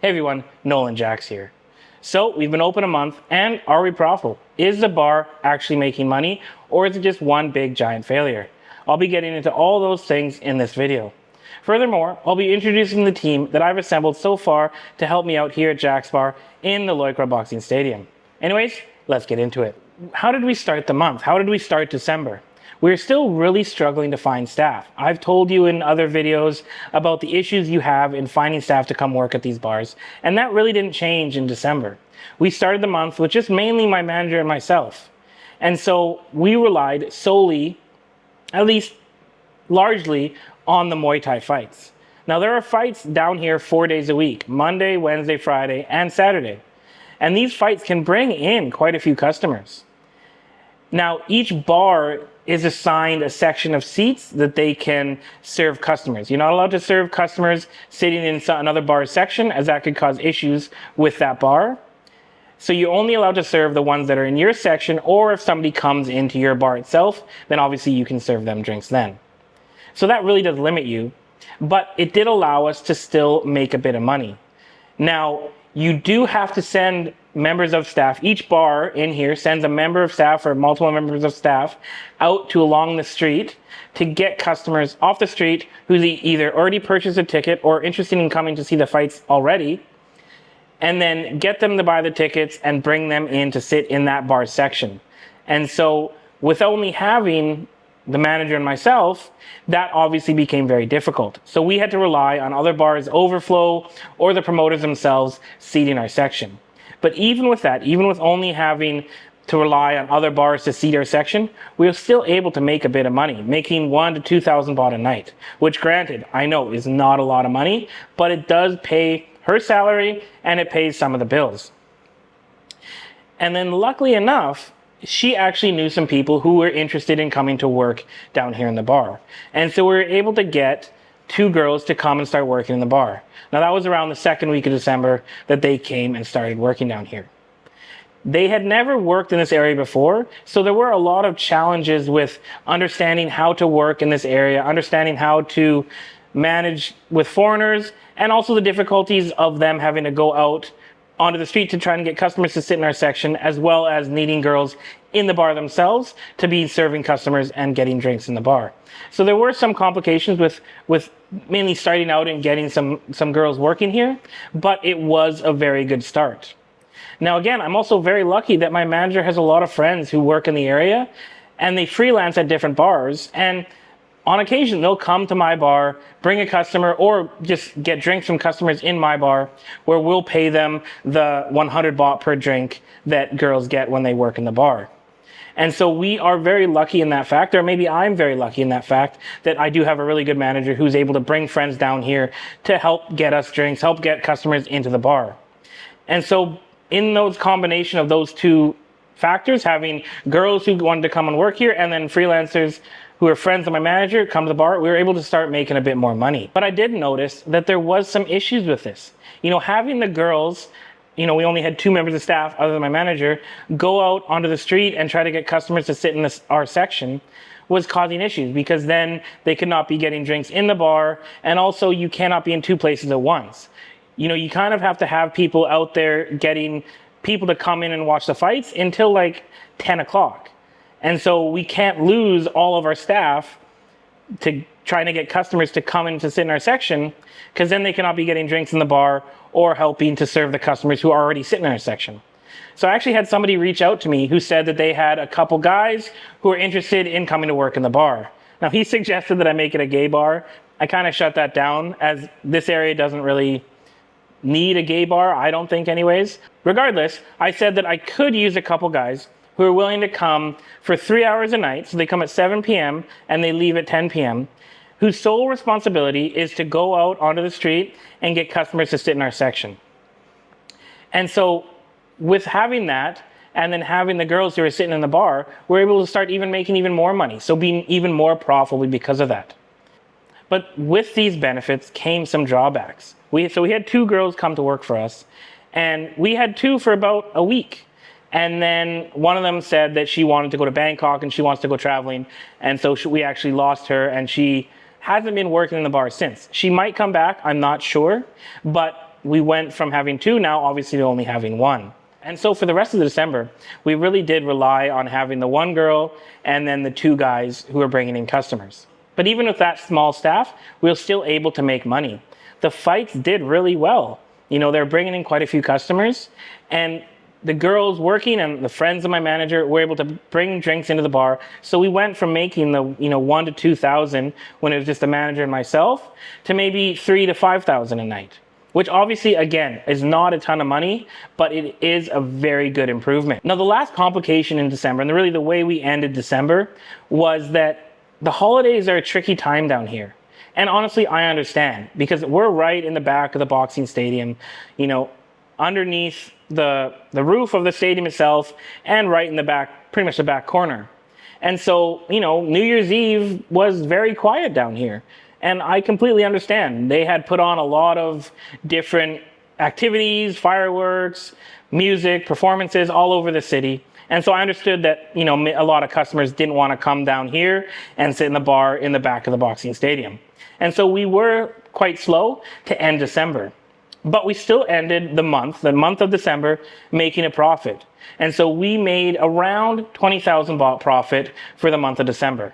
Hey everyone, Nolan Jax here. So we've been open a month, and are we profitable? Is the bar actually making money, or is it just one big giant failure? I'll be getting into all those things in this video. Furthermore, I'll be introducing the team that I've assembled so far to help me out here at Jax Bar in the Loi Kroh Boxing Stadium. Anyways, let's get into it. How did we start the month? How did we start December? We're still really struggling to find staff. I've told you in other videos about the issues you have in finding staff to come work at these bars, and that really didn't change in December. We started the month with just mainly my manager and myself. And so we relied solely, at least largely, on the Muay Thai fights. Now there are fights down here 4 days a week, Monday, Wednesday, Friday, and Saturday. And these fights can bring in quite a few customers. Now, each bar is assigned a section of seats that they can serve customers. You're not allowed to serve customers sitting in another bar section, as that could cause issues with that bar. So you're only allowed to serve the ones that are in your section, or if somebody comes into your bar itself, then obviously you can serve them drinks then. So that really does limit you, but it did allow us to still make a bit of money. Now, you do have to send members of staff. Each bar in here sends a member of staff or multiple members of staff out to along the street to get customers off the street who's either already purchased a ticket or interested in coming to see the fights already, and then get them to buy the tickets and bring them in to sit in that bar section. And so with only having the manager and myself, that obviously became very difficult. So we had to rely on other bars' overflow or the promoters themselves seating our section. But even with that, even with only having to rely on other bars to seat our section, we were still able to make a bit of money, making 1,000 to 2,000 baht a night, which granted, I know is not a lot of money, but it does pay her salary and it pays some of the bills. And then luckily enough, she actually knew some people who were interested in coming to work down here in the bar. And so we were able to get 2 girls to come and start working in the bar. Now that was around the second week of December that they came and started working down here. They had never worked in this area before, so there were a lot of challenges with understanding how to work in this area, understanding how to manage with foreigners, and also the difficulties of them having to go out onto the street to try and get customers to sit in our section, as well as needing girls in the bar themselves to be serving customers and getting drinks in the bar. So there were some complications with mainly starting out and getting some girls working here, but it was a very good start. Now again, I'm also very lucky that my manager has a lot of friends who work in the area and they freelance at different bars, and on occasion, they'll come to my bar, bring a customer, or just get drinks from customers in my bar, where we'll pay them the 100 baht per drink that girls get when they work in the bar. And so we are very lucky in that fact, or maybe I'm very lucky in that fact, that I do have a really good manager who's able to bring friends down here to help get us drinks, help get customers into the bar. And so in those combination of those two factors, having girls who wanted to come and work here, and then freelancers who are friends of my manager come to the bar, we were able to start making a bit more money. But I did notice that there was some issues with this. You know, having the girls, we only had 2 members of staff other than my manager, go out onto the street and try to get customers to sit in our section was causing issues, because then they could not be getting drinks in the bar, and also you cannot be in 2 places at once. You kind of have to have people out there getting people to come in and watch the fights until like 10 o'clock. And so we can't lose all of our staff to trying to get customers to come in to sit in our section, because then they cannot be getting drinks in the bar or helping to serve the customers who are already sitting in our section. So I actually had somebody reach out to me who said that they had a couple guys who were interested in coming to work in the bar. Now he suggested that I make it a gay bar. I kind of shut that down, as this area doesn't really need a gay bar, I don't think anyways. Regardless, I said that I could use a couple guys who are willing to come for 3 hours a night. So they come at 7 p.m. and they leave at 10 p.m. whose sole responsibility is to go out onto the street and get customers to sit in our section. And so with having that, and then having the girls who are sitting in the bar, we're able to start making even more money. So being even more profitable because of that. But with these benefits came some drawbacks. So we had 2 girls come to work for us, and we had 2 for about a week. And then one of them said that she wanted to go to Bangkok and she wants to go traveling. And so we actually lost her, and she hasn't been working in the bar since. She might come back, I'm not sure. But we went from having 2 now obviously to only having 1. And so for the rest of December, we really did rely on having the 1 girl and then the 2 guys who were bringing in customers. But even with that small staff, we were still able to make money. The fights did really well. They're bringing in quite a few customers, and the girls working and the friends of my manager were able to bring drinks into the bar. So we went from making the 1,000 to 2,000 when it was just the manager and myself to maybe 3,000 to 5,000 a night, which obviously, again, is not a ton of money, but it is a very good improvement. Now, the last complication in December, and really the way we ended December, was that the holidays are a tricky time down here. And honestly, I understand, because we're right in the back of the boxing stadium, underneath the roof of the stadium itself, and right in the back, pretty much the back corner. And so, New Year's Eve was very quiet down here. And I completely understand. They had put on a lot of different activities, fireworks, music, performances all over the city. And so I understood that, a lot of customers didn't want to come down here and sit in the bar in the back of the boxing stadium. And so we were quite slow to end December. But we still ended the month of December, making a profit. And so we made around 20,000 baht profit for the month of December.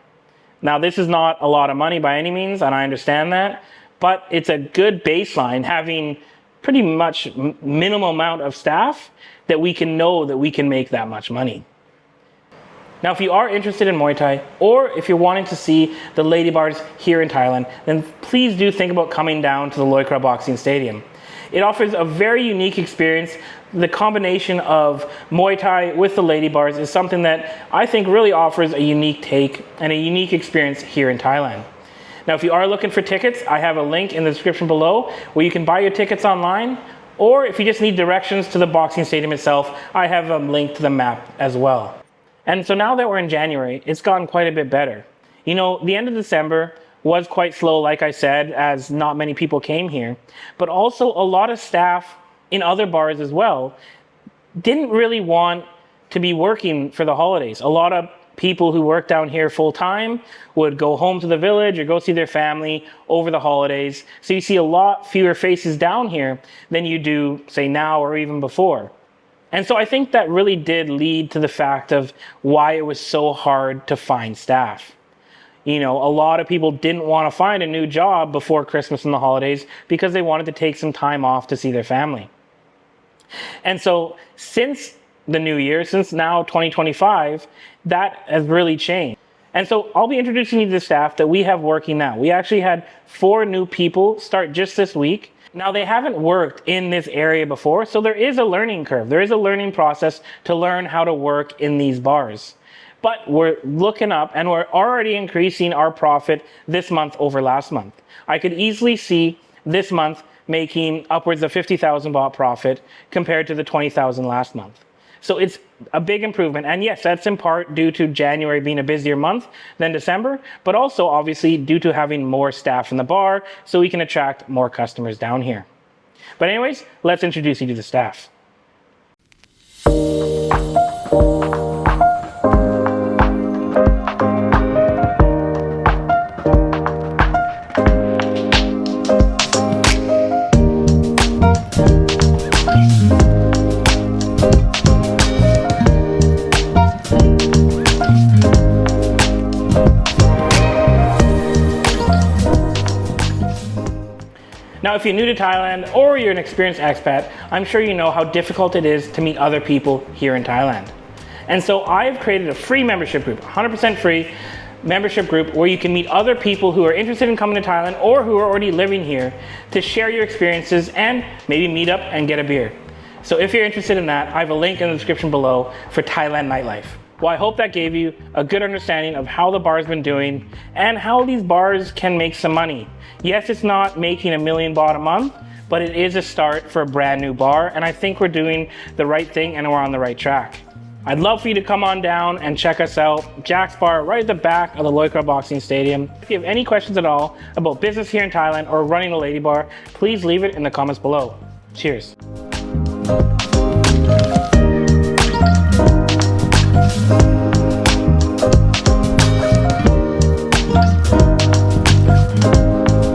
Now, this is not a lot of money by any means, and I understand that, but it's a good baseline having pretty much minimal amount of staff that we can know that we can make that much money. Now, if you are interested in Muay Thai, or if you're wanting to see the Ladybars here in Thailand, then please do think about coming down to the Loi Kroh Boxing Stadium. It offers a very unique experience. The combination of Muay Thai with the Ladybars is something that I think really offers a unique take and a unique experience here in Thailand. Now, if you are looking for tickets, I have a link in the description below where you can buy your tickets online, or if you just need directions to the boxing stadium itself, I have a link to the map as well. And so now that we're in January, it's gotten quite a bit better. The end of December was quite slow, like I said, as not many people came here, but also a lot of staff in other bars as well didn't really want to be working for the holidays. A lot of people who work down here full time would go home to the village or go see their family over the holidays. So you see a lot fewer faces down here than you do, say, now or even before. And so I think that really did lead to the fact of why it was so hard to find staff. A lot of people didn't want to find a new job before Christmas and the holidays because they wanted to take some time off to see their family. And so since the new year, since now 2025, that has really changed. And so I'll be introducing you to the staff that we have working now. We actually had 4 new people start just this week. Now, they haven't worked in this area before, so there is a learning curve. There is a learning process to learn how to work in these bars. But we're looking up and we're already increasing our profit this month over last month. I could easily see this month making upwards of 50,000 baht profit compared to the 20,000 last month. So it's a big improvement. And yes, that's in part due to January being a busier month than December, but also obviously due to having more staff in the bar so we can attract more customers down here. But anyways, let's introduce you to the staff. Now, if you're new to Thailand or you're an experienced expat, I'm sure you know how difficult it is to meet other people here in Thailand. And so I've created a free membership group, 100% free membership group where you can meet other people who are interested in coming to Thailand or who are already living here to share your experiences and maybe meet up and get a beer. So if you're interested in that, I have a link in the description below for Thailand nightlife. Well, I hope that gave you a good understanding of how the bar's been doing and how these bars can make some money. Yes, it's not making $1 million baht a month, but it is a start for a brand new bar, and I think we're doing the right thing and we're on the right track. I'd love for you to come on down and check us out. Jack's Bar, right at the back of the Loi Kroh Boxing Stadium. If you have any questions at all about business here in Thailand or running a Ladybar, please leave it in the comments below. Cheers. Thank you.